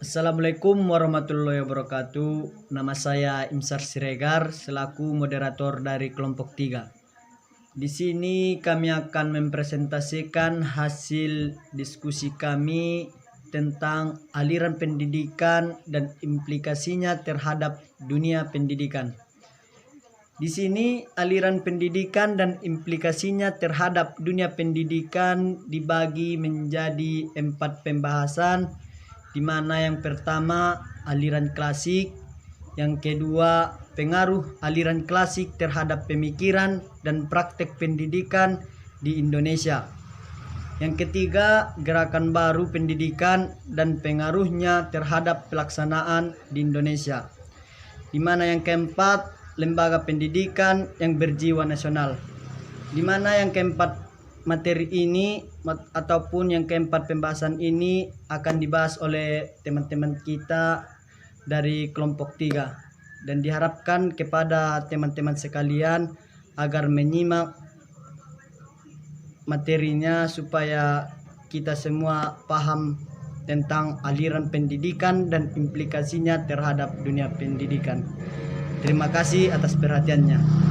Assalamualaikum warahmatullahi wabarakatuh. Nama saya Imsar Siregar selaku moderator dari kelompok 3. Di sini kami akan mempresentasikan hasil diskusi kami tentang aliran pendidikan dan implikasinya terhadap dunia pendidikan. Di sini aliran pendidikan dan implikasinya terhadap dunia pendidikan dibagi menjadi 4 pembahasan, di mana yang pertama aliran klasik, yang kedua pengaruh aliran klasik terhadap pemikiran dan praktek pendidikan di Indonesia. Yang ketiga gerakan baru pendidikan dan pengaruhnya terhadap pelaksanaan di Indonesia. Di mana yang keempat lembaga pendidikan yang berjiwa nasional. Di mana yang keempat materi ini ataupun yang keempat pembahasan ini akan dibahas oleh teman-teman kita dari kelompok 3 dan diharapkan kepada teman-teman sekalian agar menyimak materinya supaya kita semua paham tentang aliran pendidikan dan implikasinya terhadap dunia pendidikan. Terima kasih atas perhatiannya.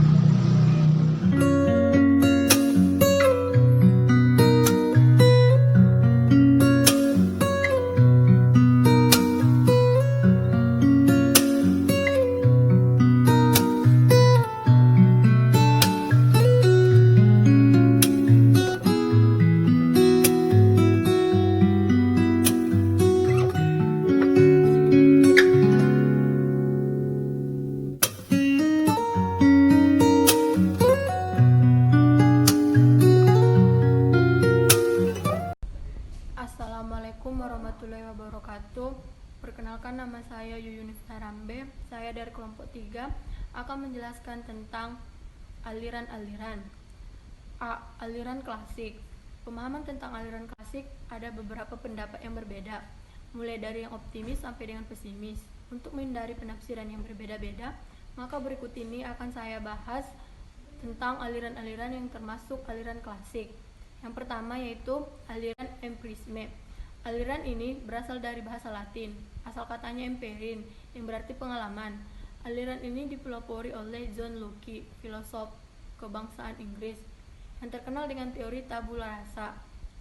Assalamualaikum warahmatullahi wabarakatuh. Perkenalkan, nama saya Yuyunif Tarambe. Saya dari kelompok 3 akan menjelaskan tentang aliran-aliran. Aliran klasik. Pemahaman tentang aliran klasik ada beberapa pendapat yang berbeda, mulai dari yang optimis sampai dengan pesimis. Untuk menghindari penafsiran yang berbeda-beda, maka berikut ini akan saya bahas tentang aliran-aliran yang termasuk aliran klasik. Yang pertama yaitu aliran empirisme. Aliran ini berasal dari bahasa Latin, asal katanya empirin, yang berarti pengalaman. Aliran ini dipelopori oleh John Locke, filosof kebangsaan Inggris, yang terkenal dengan teori tabula rasa,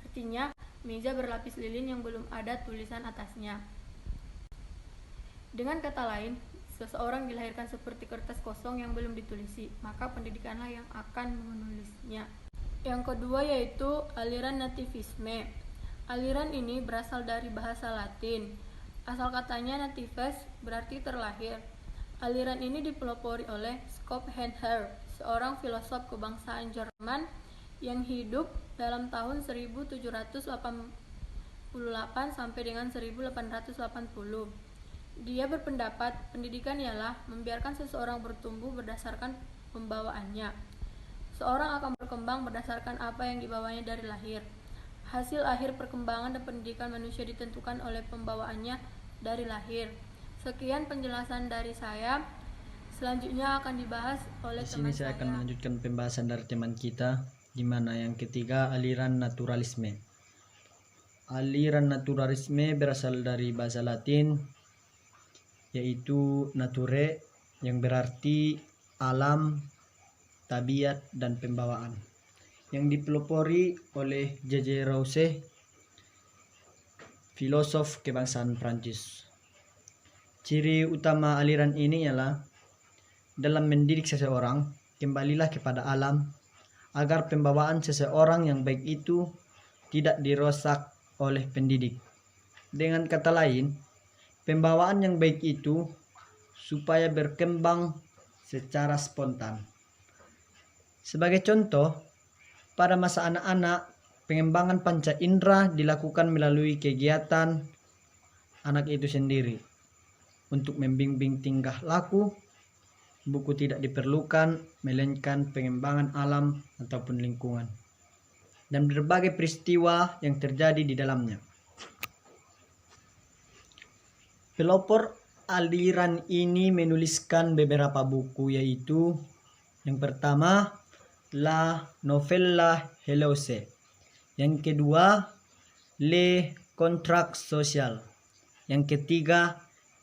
artinya meja berlapis lilin yang belum ada tulisan atasnya. Dengan kata lain, seseorang dilahirkan seperti kertas kosong yang belum ditulisi, maka pendidikanlah yang akan menulisnya. Yang kedua yaitu aliran nativisme. Aliran ini berasal dari bahasa Latin, asal katanya natives berarti terlahir. Aliran ini dipelopori oleh Schopenhauer, seorang filosof kebangsaan Jerman yang hidup dalam tahun 1788 sampai dengan 1880. Dia berpendapat pendidikan ialah membiarkan seseorang bertumbuh berdasarkan pembawaannya. Seorang akan berkembang berdasarkan apa yang dibawanya dari lahir. Hasil akhir perkembangan dan pendidikan manusia ditentukan oleh pembawaannya dari lahir. Sekian penjelasan dari saya. Selanjutnya akan dibahas oleh teman saya. Di sini saya akan melanjutkan pembahasan dari teman kita, di mana yang ketiga aliran naturalisme. Aliran naturalisme berasal dari bahasa Latin, yaitu nature, yang berarti alam, tabiat, dan pembawaan, yang dipelopori oleh J.J. Rousseau, filosof kebangsaan Prancis. Ciri utama aliran ini ialah dalam mendidik seseorang, kembalilah kepada alam, agar pembawaan seseorang yang baik itu tidak dirusak oleh pendidik. Dengan kata lain, pembawaan yang baik itu supaya berkembang secara spontan. Sebagai contoh, pada masa anak-anak, pengembangan panca indera dilakukan melalui kegiatan anak itu sendiri. Untuk membimbing tingkah laku, buku tidak diperlukan, melainkan pengembangan alam ataupun lingkungan dan berbagai peristiwa yang terjadi di dalamnya. Pelopor aliran ini menuliskan beberapa buku, yaitu yang pertama La Novella Helose, yang kedua Le Contrat Social, Yang ketiga,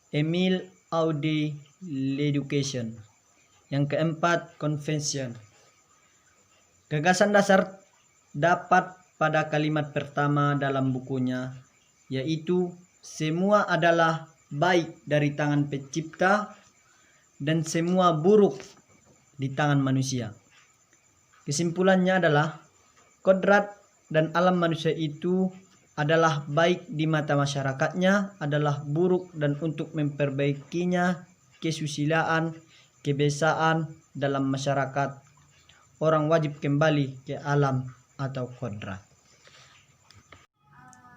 Emile Aude l'Education. Yang keempat, Convention. Gagasan dasar dapat pada kalimat pertama dalam bukunya, yaitu semua adalah baik dari tangan pencipta dan semua buruk di tangan manusia. Kesimpulannya adalah kodrat dan alam manusia itu adalah baik di mata masyarakatnya, adalah buruk dan untuk memperbaikinya kesusilaan, kebiasaan dalam masyarakat, orang wajib kembali ke alam atau kodrat.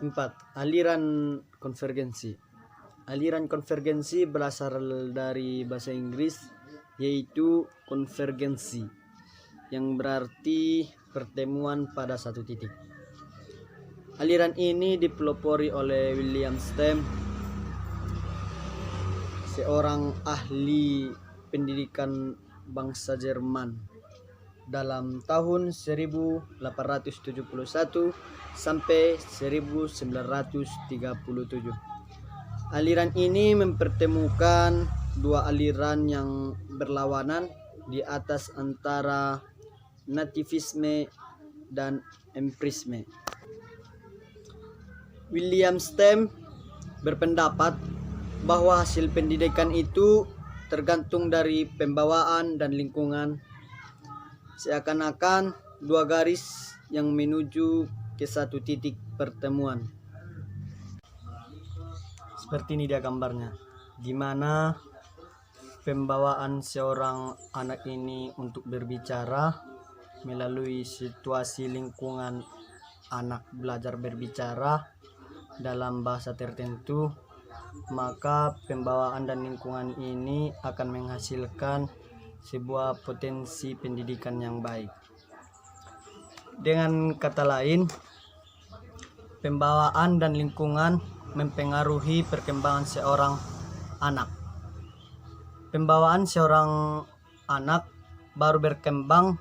4. Aliran konvergensi. Aliran konvergensi berasal dari bahasa Inggris, yaitu konvergensi, yang berarti pertemuan pada satu titik. Aliran ini dipelopori oleh William Stem, seorang ahli pendidikan bangsa Jerman, dalam tahun 1871 sampai 1937. Aliran ini mempertemukan dua aliran yang berlawanan di atas antara nativisme dan empirisme. William Stem berpendapat bahwa hasil pendidikan itu tergantung dari pembawaan dan lingkungan, seakan-akan dua garis yang menuju ke satu titik pertemuan. Seperti ini dia gambarnya, gimana pembawaan seorang anak ini untuk berbicara melalui situasi lingkungan. Anak belajar berbicara dalam bahasa tertentu, maka pembawaan dan lingkungan ini akan menghasilkan sebuah potensi pendidikan yang baik. Dengan kata lain, pembawaan dan lingkungan mempengaruhi perkembangan seorang anak. Pembawaan seorang anak baru berkembang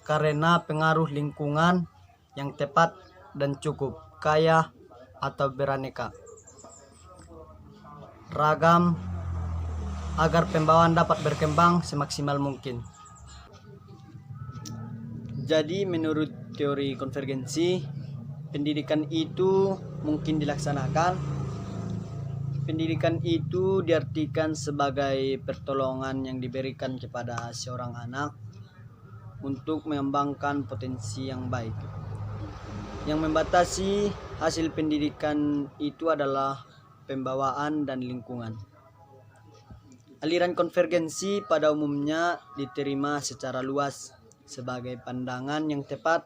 karena pengaruh lingkungan yang tepat dan cukup, kaya atau beraneka ragam, agar pembawaan dapat berkembang semaksimal mungkin. Jadi menurut teori konvergensi, pendidikan itu mungkin dilaksanakan. Pendidikan itu diartikan sebagai pertolongan yang diberikan kepada seorang anak untuk mengembangkan potensi yang baik. Yang membatasi hasil pendidikan itu adalah pembawaan dan lingkungan. Aliran konvergensi pada umumnya diterima secara luas sebagai pandangan yang tepat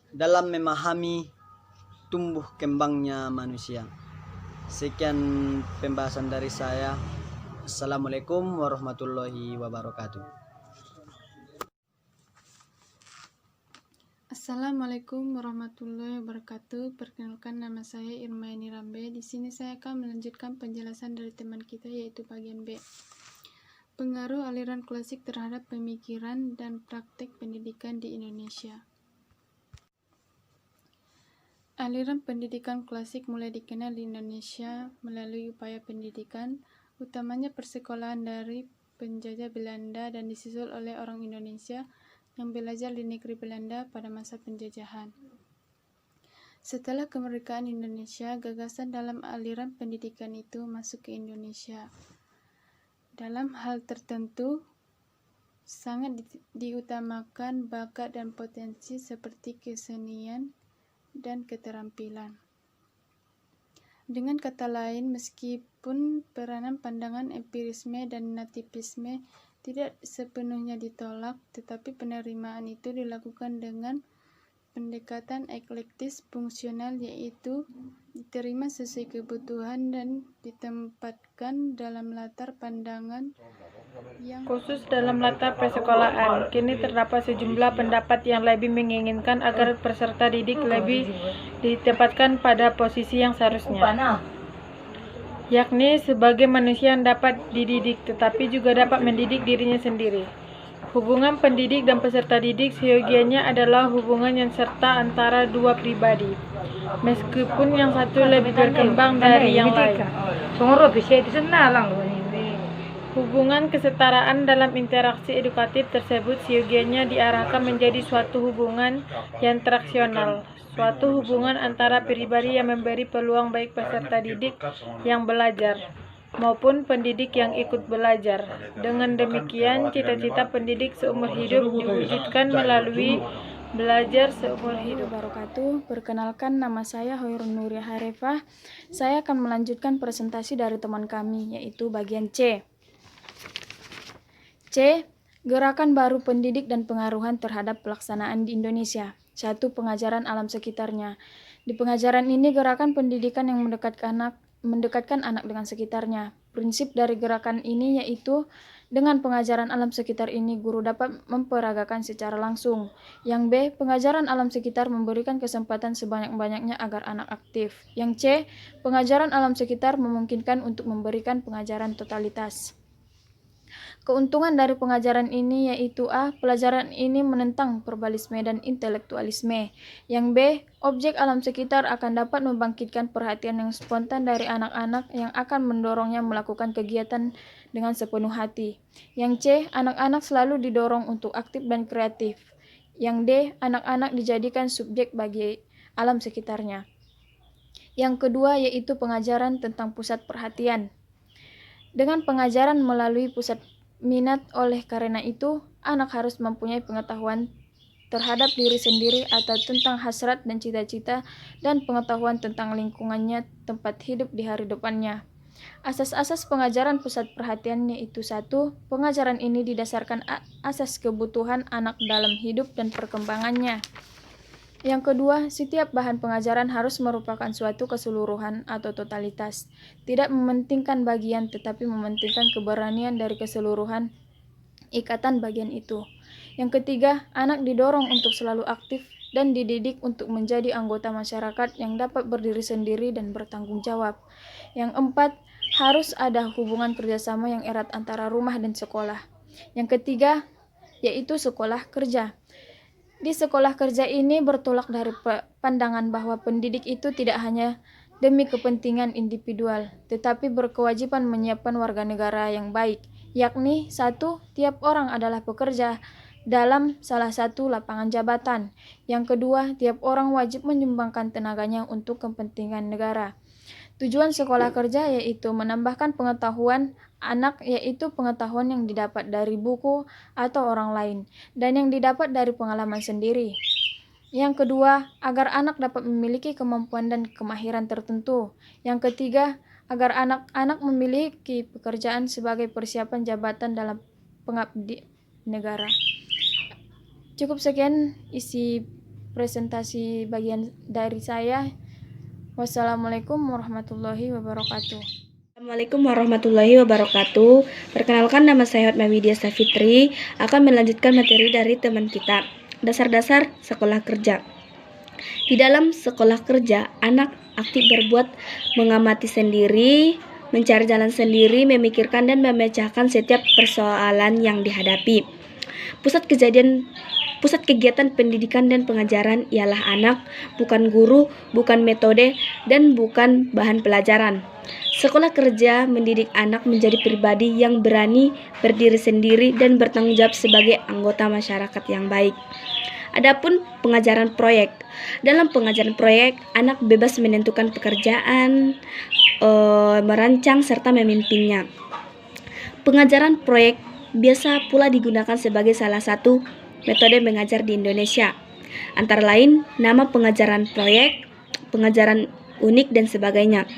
dalam memahami tumbuh kembangnya manusia. Sekian pembahasan dari saya. Assalamualaikum warahmatullahi wabarakatuh. Assalamualaikum warahmatullahi wabarakatuh. Perkenalkan, nama saya Irmayani Rambe. Di sini saya akan melanjutkan penjelasan dari teman kita, yaitu bagian B. Pengaruh aliran klasik terhadap pemikiran dan praktek pendidikan di Indonesia. Aliran pendidikan klasik mulai dikenal di Indonesia melalui upaya pendidikan, utamanya persekolahan dari penjajah Belanda dan disusul oleh orang Indonesia yang belajar di negeri Belanda pada masa penjajahan. Setelah kemerdekaan Indonesia, gagasan dalam aliran pendidikan itu masuk ke Indonesia. Dalam hal tertentu, sangat diutamakan bakat dan potensi seperti kesenian dan keterampilan. Dengan kata lain, meskipun peranan pandangan empirisme dan nativisme tidak sepenuhnya ditolak, tetapi penerimaan itu dilakukan dengan pendekatan eklektis fungsional, yaitu diterima sesuai kebutuhan dan ditempatkan dalam latar pandangan yang khusus dalam latar persekolahan. Kini terdapat sejumlah pendapat yang lebih menginginkan agar peserta didik lebih ditempatkan pada posisi yang seharusnya, yakni sebagai manusia yang dapat dididik tetapi juga dapat mendidik dirinya sendiri. Hubungan pendidik dan peserta didik seyogianya adalah hubungan yang serta antara dua pribadi, meskipun yang satu lebih berkembang dari yang lain. Hubungan kesetaraan dalam interaksi edukatif tersebut seyogianya diarahkan menjadi suatu hubungan yang transaksional, suatu hubungan antara pribadi yang memberi peluang baik peserta didik yang belajar maupun pendidik yang ikut belajar. Dengan demikian, cita-cita pendidik seumur hidup diwujudkan melalui belajar seumur hidup. Wabarakatuh. Perkenalkan, nama saya Hoirun Nuria Harefah. Saya akan melanjutkan presentasi dari teman kami, yaitu bagian C. C. Gerakan baru pendidik dan pengaruhan terhadap pelaksanaan di Indonesia. 1. Pengajaran alam sekitarnya. Di pengajaran ini, gerakan pendidikan yang mendekatkan anak dengan sekitarnya. Prinsip dari gerakan ini yaitu dengan pengajaran alam sekitar ini guru dapat memperagakan secara langsung. Yang B, pengajaran alam sekitar memberikan kesempatan sebanyak-banyaknya agar anak aktif. Yang C, pengajaran alam sekitar memungkinkan untuk memberikan pengajaran totalitas. Keuntungan dari pengajaran ini yaitu A. Pelajaran ini menentang verbalisme dan intelektualisme. Yang B. Objek alam sekitar akan dapat membangkitkan perhatian yang spontan dari anak-anak yang akan mendorongnya melakukan kegiatan dengan sepenuh hati. Yang C. Anak-anak selalu didorong untuk aktif dan kreatif. Yang D. Anak-anak dijadikan subjek bagi alam sekitarnya. Yang kedua yaitu pengajaran tentang pusat perhatian. Dengan pengajaran melalui pusat minat, oleh karena itu, anak harus mempunyai pengetahuan terhadap diri sendiri atau tentang hasrat dan cita-cita dan pengetahuan tentang lingkungannya, tempat hidup di hari depannya. Asas-asas pengajaran pusat perhatian yaitu 1. Pengajaran ini didasarkan asas kebutuhan anak dalam hidup dan perkembangannya. Yang kedua, setiap bahan pengajaran harus merupakan suatu keseluruhan atau totalitas, tidak mementingkan bagian tetapi mementingkan keberanian dari keseluruhan ikatan bagian itu. Yang ketiga, anak didorong untuk selalu aktif dan dididik untuk menjadi anggota masyarakat yang dapat berdiri sendiri dan bertanggung jawab. Yang empat, harus ada hubungan kerjasama yang erat antara rumah dan sekolah. Yang ketiga, yaitu sekolah kerja. Di sekolah kerja ini bertolak dari pandangan bahwa pendidik itu tidak hanya demi kepentingan individual, tetapi berkewajiban menyiapkan warga negara yang baik, yakni 1. Tiap orang adalah pekerja dalam salah satu lapangan jabatan. Yang kedua, tiap orang wajib menyumbangkan tenaganya untuk kepentingan negara. Tujuan sekolah kerja yaitu menambahkan pengetahuan anak, yaitu pengetahuan yang didapat dari buku atau orang lain dan yang didapat dari pengalaman sendiri. Yang kedua, agar anak dapat memiliki kemampuan dan kemahiran tertentu. Yang ketiga, agar anak-anak memiliki pekerjaan sebagai persiapan jabatan dalam pengabdi negara. Cukup sekian isi presentasi bagian dari saya. Wassalamualaikum warahmatullahi wabarakatuh. Assalamualaikum warahmatullahi wabarakatuh. Perkenalkan, nama saya Hotma Widya Safitri, akan melanjutkan materi dari teman kita, dasar-dasar sekolah kerja. Di dalam sekolah kerja, anak aktif berbuat, mengamati sendiri, mencari jalan sendiri, memikirkan dan memecahkan setiap persoalan yang dihadapi. Pusat kegiatan pendidikan dan pengajaran ialah anak, bukan guru, bukan metode, dan bukan bahan pelajaran. Sekolah kerja mendidik anak menjadi pribadi yang berani berdiri sendiri dan bertanggung jawab sebagai anggota masyarakat yang baik. Adapun pengajaran proyek. Dalam pengajaran proyek, anak bebas menentukan pekerjaan, merancang serta memimpinnya. Pengajaran proyek biasa pula digunakan sebagai salah satu metode mengajar di Indonesia. Antara lain, nama pengajaran proyek, pengajaran unik, dan sebagainya.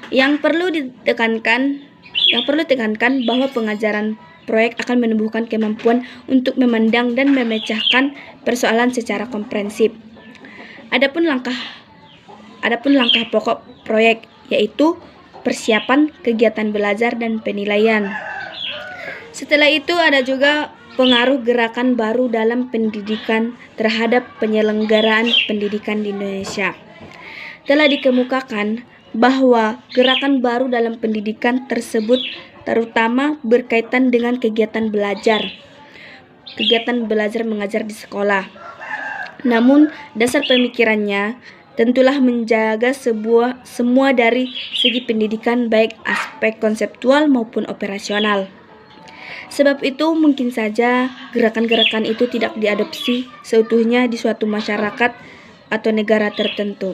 Yang perlu ditekankan bahwa pengajaran proyek akan menumbuhkan kemampuan untuk memandang dan memecahkan persoalan secara komprehensif. Adapun langkah pokok proyek yaitu persiapan, kegiatan belajar, dan penilaian. Setelah itu ada juga pengaruh gerakan baru dalam pendidikan terhadap penyelenggaraan pendidikan di Indonesia. Telah dikemukakan bahwa gerakan baru dalam pendidikan tersebut terutama berkaitan dengan kegiatan belajar. kegiatan belajar mengajar di sekolah. Namun, dasar pemikirannya tentulah menjaga semua dari segi pendidikan, baik aspek konseptual maupun operasional. Sebab itu mungkin saja gerakan-gerakan itu tidak diadopsi seutuhnya di suatu masyarakat atau negara tertentu.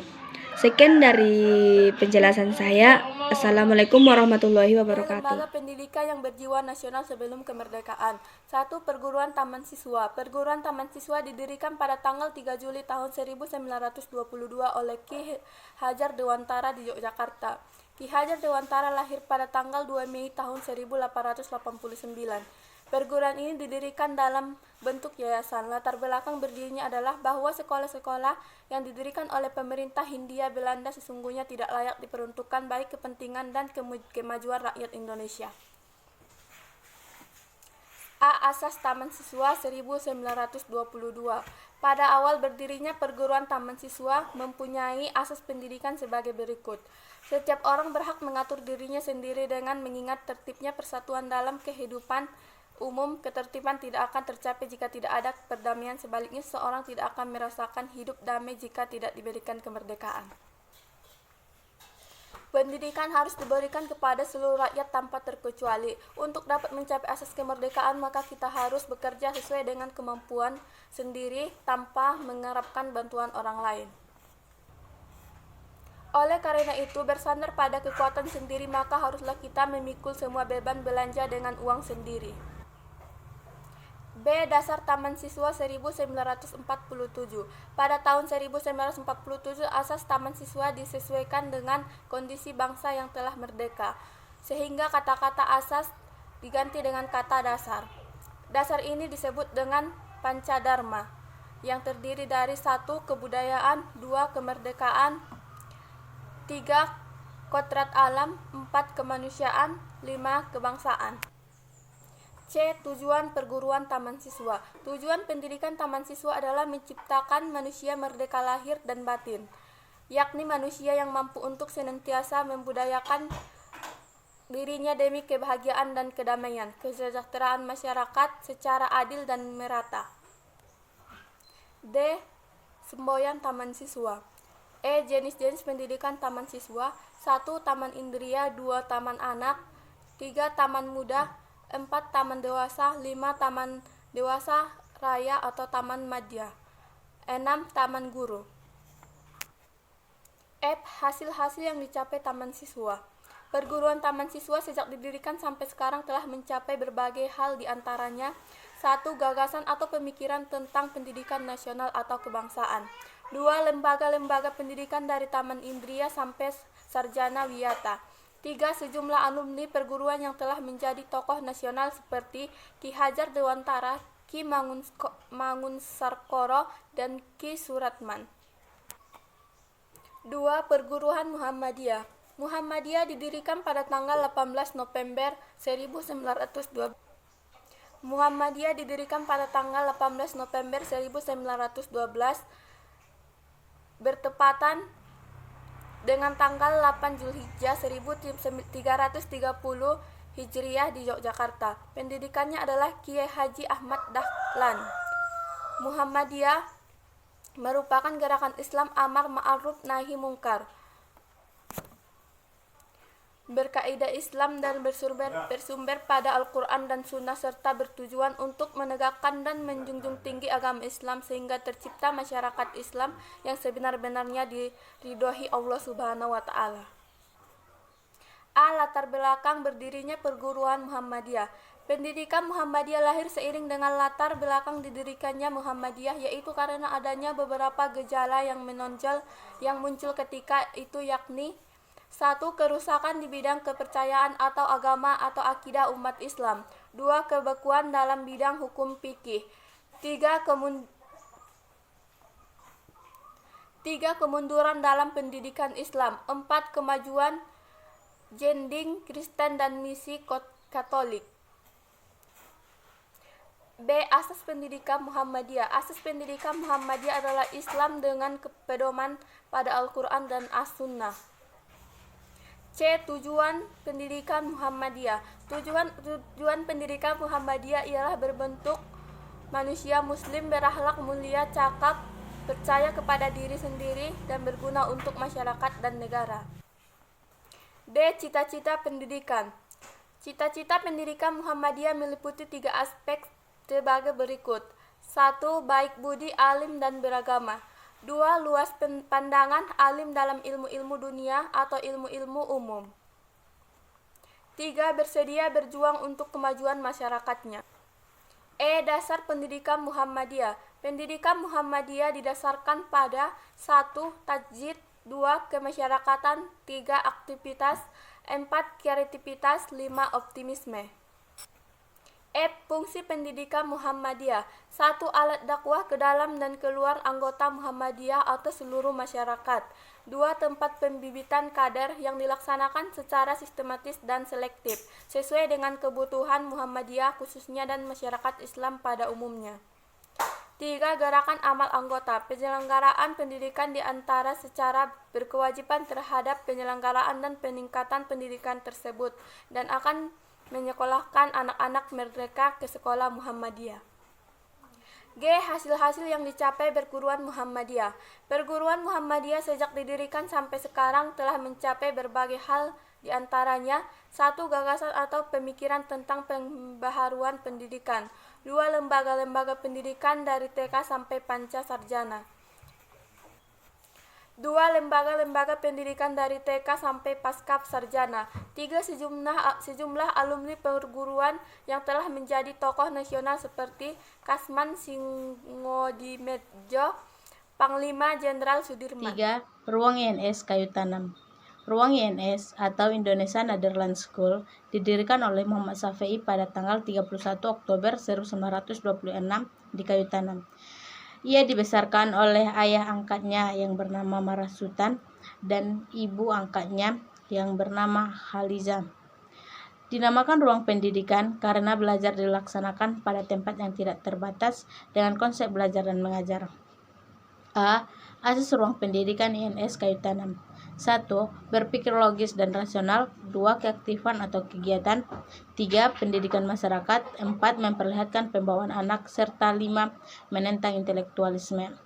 Sekian dari penjelasan saya. Assalamualaikum warahmatullahi wabarakatuh. Lembaga pendidikan yang berjiwa nasional sebelum kemerdekaan. 1. Perguruan Taman Siswa. Perguruan Taman Siswa didirikan pada tanggal 3 Juli tahun 1922 oleh Ki Hajar Dewantara di Yogyakarta. Ki Hajar Dewantara lahir pada tanggal 2 Mei tahun 1889. Perguruan ini didirikan dalam bentuk yayasan. Latar belakang berdirinya adalah bahwa sekolah-sekolah yang didirikan oleh pemerintah Hindia Belanda sesungguhnya tidak layak diperuntukkan bagi kepentingan dan kemajuan rakyat Indonesia. A. Asas Taman Siswa 1922. Pada awal berdirinya perguruan Taman Siswa mempunyai asas pendidikan sebagai berikut. Setiap orang berhak mengatur dirinya sendiri dengan mengingat tertibnya persatuan dalam kehidupan umum. Ketertiban tidak akan tercapai jika tidak ada perdamaian. Sebaliknya, seorang tidak akan merasakan hidup damai jika tidak diberikan kemerdekaan. Pendidikan harus diberikan kepada seluruh rakyat tanpa terkecuali. Untuk dapat mencapai asas kemerdekaan, maka kita harus bekerja sesuai dengan kemampuan sendiri tanpa mengharapkan bantuan orang lain. Oleh karena itu, bersandar pada kekuatan sendiri, maka haruslah kita memikul semua beban belanja dengan uang sendiri. B. Dasar Taman Siswa 1947. Pada tahun 1947, asas Taman Siswa disesuaikan dengan kondisi bangsa yang telah merdeka, sehingga kata-kata asas diganti dengan kata dasar. Dasar ini disebut dengan Pancadharma, yang terdiri dari 1. Kebudayaan, 2. Kemerdekaan, 3. Kodrat alam, 4. Kemanusiaan, 5. Kebangsaan. C. Tujuan perguruan Taman Siswa. Tujuan pendidikan Taman Siswa adalah menciptakan manusia merdeka lahir dan batin, yakni manusia yang mampu untuk senantiasa membudayakan dirinya demi kebahagiaan dan kedamaian, kesejahteraan masyarakat secara adil dan merata. D. Semboyan Taman Siswa. E. Jenis-jenis pendidikan Taman Siswa. 1. Taman Indria, 2. Taman Anak, 3. Taman Muda, 4. Taman Dewasa, 5. Taman Dewasa Raya atau Taman Madya, 6. Taman Guru. F. Hasil-hasil yang dicapai Taman Siswa. Perguruan Taman Siswa sejak didirikan sampai sekarang telah mencapai berbagai hal, diantaranya 1. Gagasan atau pemikiran tentang pendidikan nasional atau kebangsaan. 2. Lembaga-lembaga pendidikan dari Taman Indria sampai Sarjana Wiyata. 3. Sejumlah alumni perguruan yang telah menjadi tokoh nasional seperti Ki Hajar Dewantara, Ki Mangunsarkoro, dan Ki Suratman. 2. Perguruan Muhammadiyah. Muhammadiyah didirikan pada tanggal 18 November 1912. Muhammadiyah didirikan pada tanggal 18 November 1912 bertepatan dengan tanggal 8 Zulhijjah 1330 Hijriah di Yogyakarta. Pendidikannya adalah Kiai Haji Ahmad Dahlan. Muhammadiyah merupakan gerakan Islam amar ma'ruf nahi mungkar, berkaidah Islam dan bersumber pada Al-Quran dan Sunnah, serta bertujuan untuk menegakkan dan menjunjung tinggi agama Islam sehingga tercipta masyarakat Islam yang sebenar-benarnya diridhoi Allah Subhanahu wa Ta'ala. A. Latar belakang berdirinya perguruan Muhammadiyah. Pendidikan Muhammadiyah lahir seiring dengan latar belakang didirikannya Muhammadiyah, yaitu karena adanya beberapa gejala yang menonjol yang muncul ketika itu, yakni 1. Kerusakan di bidang kepercayaan atau agama atau akidah umat Islam. 2. Kebekuan dalam bidang hukum fikih. 3. Kemunduran dalam pendidikan Islam. 4. Kemajuan jending Kristen dan misi Katolik. B. Asas pendidikan Muhammadiyah. Asas pendidikan Muhammadiyah adalah Islam dengan pedoman pada Al-Quran dan As-Sunnah. C. Tujuan pendidikan Muhammadiyah. Tujuan pendidikan Muhammadiyah ialah berbentuk manusia muslim berakhlak mulia, cakap, percaya kepada diri sendiri, dan berguna untuk masyarakat dan negara. D. Cita-cita pendidikan. Cita-cita pendidikan Muhammadiyah meliputi 3 aspek sebagai berikut. 1. Baik budi, alim, dan beragama. 2. Luas pandangan, alim dalam ilmu-ilmu dunia atau ilmu-ilmu umum. 3. Bersedia berjuang untuk kemajuan masyarakatnya. E. Dasar pendidikan Muhammadiyah. Pendidikan Muhammadiyah didasarkan pada 1. Tajwid, 2. Kemasyarakatan, 3. Aktivitas, 4. Kreativitas, 5. Optimisme. F. Fungsi pendidikan Muhammadiyah. 1. Alat dakwah ke dalam dan keluar anggota Muhammadiyah atau seluruh masyarakat. 2. Tempat pembibitan kader yang dilaksanakan secara sistematis dan selektif, sesuai dengan kebutuhan Muhammadiyah khususnya dan masyarakat Islam pada umumnya. 3. Gerakan amal anggota. Penyelenggaraan pendidikan di antara secara berkewajiban terhadap penyelenggaraan dan peningkatan pendidikan tersebut dan akan menyekolahkan anak-anak mereka ke sekolah Muhammadiyah. G. Hasil-hasil yang dicapai perguruan Muhammadiyah. Perguruan Muhammadiyah sejak didirikan sampai sekarang telah mencapai berbagai hal, di antaranya 1. Gagasan atau pemikiran tentang pembaharuan pendidikan. 2. Lembaga-lembaga pendidikan dari TK sampai Panca Sarjana. 2. Lembaga-lembaga pendidikan dari TK sampai Pasca Sarjana. 3. Sejumlah alumni perguruan yang telah menjadi tokoh nasional seperti Kasman Singodimedjo, Panglima Jenderal Sudirman. 3. Ruang INS Kayu Tanam. Ruang INS atau Indonesia Netherlands School didirikan oleh Muhammad Syafi'i pada tanggal 31 Oktober 1926 di Kayu Tanam. Ia dibesarkan oleh ayah angkatnya yang bernama Marah Sultan dan ibu angkatnya yang bernama Khaliza. Dinamakan ruang pendidikan karena belajar dilaksanakan pada tempat yang tidak terbatas dengan konsep belajar dan mengajar. A. Asas ruang pendidikan INS Kayu Tanam. 1. Berpikir logis dan rasional. 2. Keaktifan atau kegiatan. 3. Pendidikan masyarakat. 4. Memperlihatkan pembawaan anak. Serta 5. Menentang intelektualisme.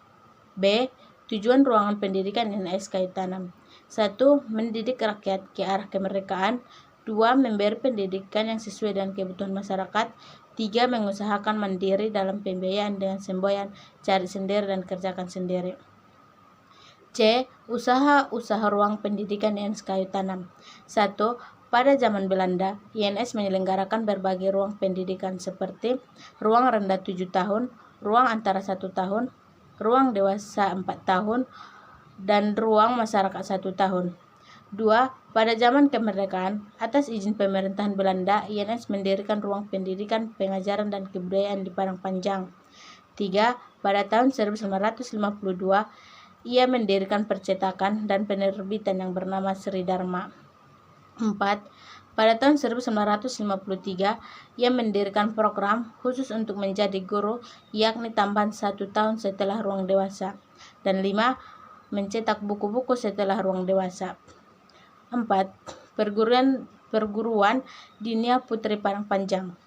B. Tujuan ruangan pendidikan INS Kayu Tanam. 1. Mendidik rakyat ke arah kemerdekaan. 2. Memberi pendidikan yang sesuai dengan kebutuhan masyarakat. 3. Mengusahakan mandiri dalam pembiayaan dengan semboyan cari sendiri dan kerjakan sendiri. C. Usaha ruang pendidikan INS Kayu Tanam. 1. Pada zaman Belanda, INS menyelenggarakan berbagai ruang pendidikan seperti ruang rendah 7 tahun, ruang antara 1 tahun, ruang dewasa 4 tahun, dan ruang masyarakat 1 tahun. 2. Pada zaman kemerdekaan, atas izin pemerintahan Belanda, INS mendirikan ruang pendidikan, pengajaran, dan kebudayaan di Padang Panjang. 3. Pada tahun 1952, ia mendirikan percetakan dan penerbitan yang bernama Sri Dharma. 4. Pada tahun 1953, ia mendirikan program khusus untuk menjadi guru, yakni tambahan 1 tahun setelah ruang dewasa. Dan 5. Mencetak buku-buku setelah ruang dewasa. 4. Perguruan Dinia Putri Padang Panjang.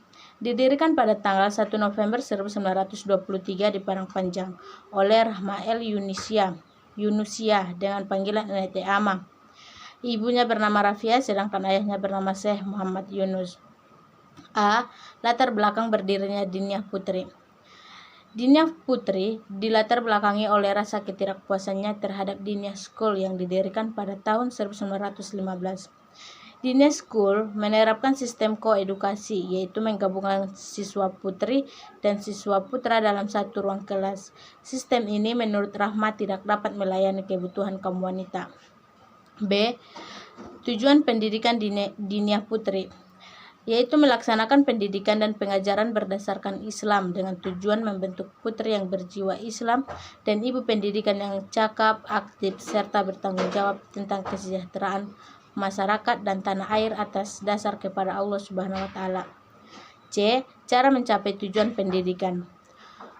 Didirikan pada tanggal 1 November 1923 di Padang Panjang oleh Rahmael Yunusia dengan panggilan Nete Ama. Ibunya bernama Rafia sedangkan ayahnya bernama Syekh Muhammad Yunus. A. Latar belakang berdirinya Dinia Putri. Dinia Putri dilatar belakangi oleh rasa ketidakpuasannya terhadap Dinia School yang didirikan pada tahun 1915. Dinia School menerapkan sistem koedukasi, yaitu menggabungkan siswa putri dan siswa putra dalam satu ruang kelas. Sistem ini menurut Rahmat tidak dapat melayani kebutuhan kaum wanita. B. Tujuan pendidikan Dinia Putri, yaitu melaksanakan pendidikan dan pengajaran berdasarkan Islam dengan tujuan membentuk putri yang berjiwa Islam dan ibu pendidikan yang cakap, aktif, serta bertanggung jawab tentang kesejahteraan masyarakat dan tanah air atas dasar kepada Allah Subhanahu wa taala. C. Cara mencapai tujuan pendidikan.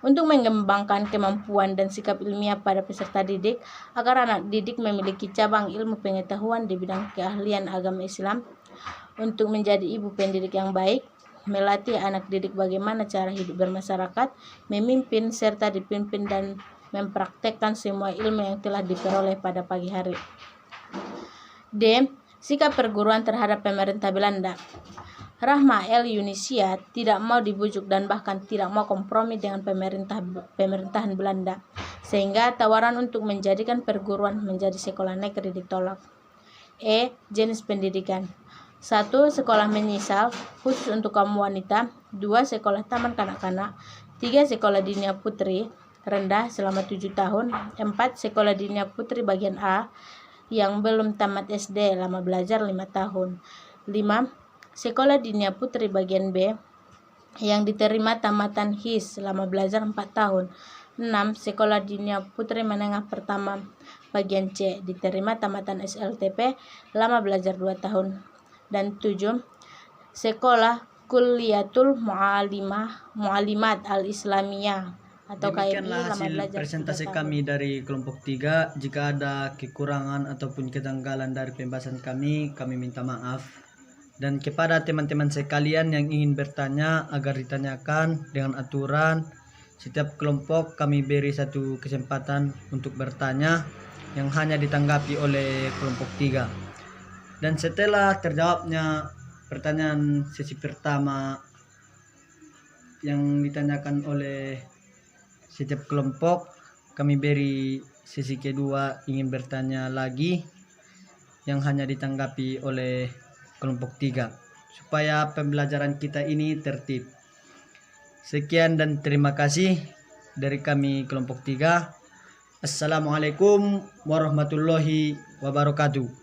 Untuk mengembangkan kemampuan dan sikap ilmiah pada peserta didik agar anak didik memiliki cabang ilmu pengetahuan di bidang keahlian agama Islam, untuk menjadi ibu pendidik yang baik, melatih anak didik bagaimana cara hidup bermasyarakat, memimpin serta dipimpin dan mempraktekkan semua ilmu yang telah diperoleh pada pagi hari. D. Sikap perguruan terhadap pemerintah Belanda. Rahma El Yunisia tidak mau dibujuk dan bahkan tidak mau kompromi dengan pemerintahan Belanda, sehingga tawaran untuk menjadikan perguruan menjadi sekolah negeri ditolak. E. Jenis pendidikan. 1. Sekolah menyisal khusus untuk kaum wanita. 2. Sekolah taman kanak-kanak. 3. Sekolah dinia putri rendah selama 7 tahun. 4. Sekolah dinia putri bagian A yang belum tamat SD lama belajar 5 tahun. 5. Sekolah dinia putri bagian B yang diterima tamatan HIS selama belajar 4 tahun. 6. Sekolah dinia putri menengah pertama bagian C diterima tamatan SLTP lama belajar 2 tahun. Dan 7. Sekolah Kulliyatul Mu'alimat Al-Islamiyah atau KMI Demikianlah lama hasil belajar 3 presentasi tahun. kami dari kelompok 3. Jika ada kekurangan ataupun kejanggalan dari pembahasan kami minta maaf. Dan kepada teman-teman sekalian yang ingin bertanya agar ditanyakan dengan aturan, setiap kelompok kami beri satu kesempatan untuk bertanya yang hanya ditanggapi oleh kelompok 3. Dan setelah terjawabnya pertanyaan sesi pertama yang ditanyakan oleh setiap kelompok, kami beri sesi kedua ingin bertanya lagi yang hanya ditanggapi oleh kelompok 3 supaya pembelajaran kita ini tertib. Sekian dan terima kasih dari kami kelompok 3. Assalamualaikum warahmatullahi wabarakatuh.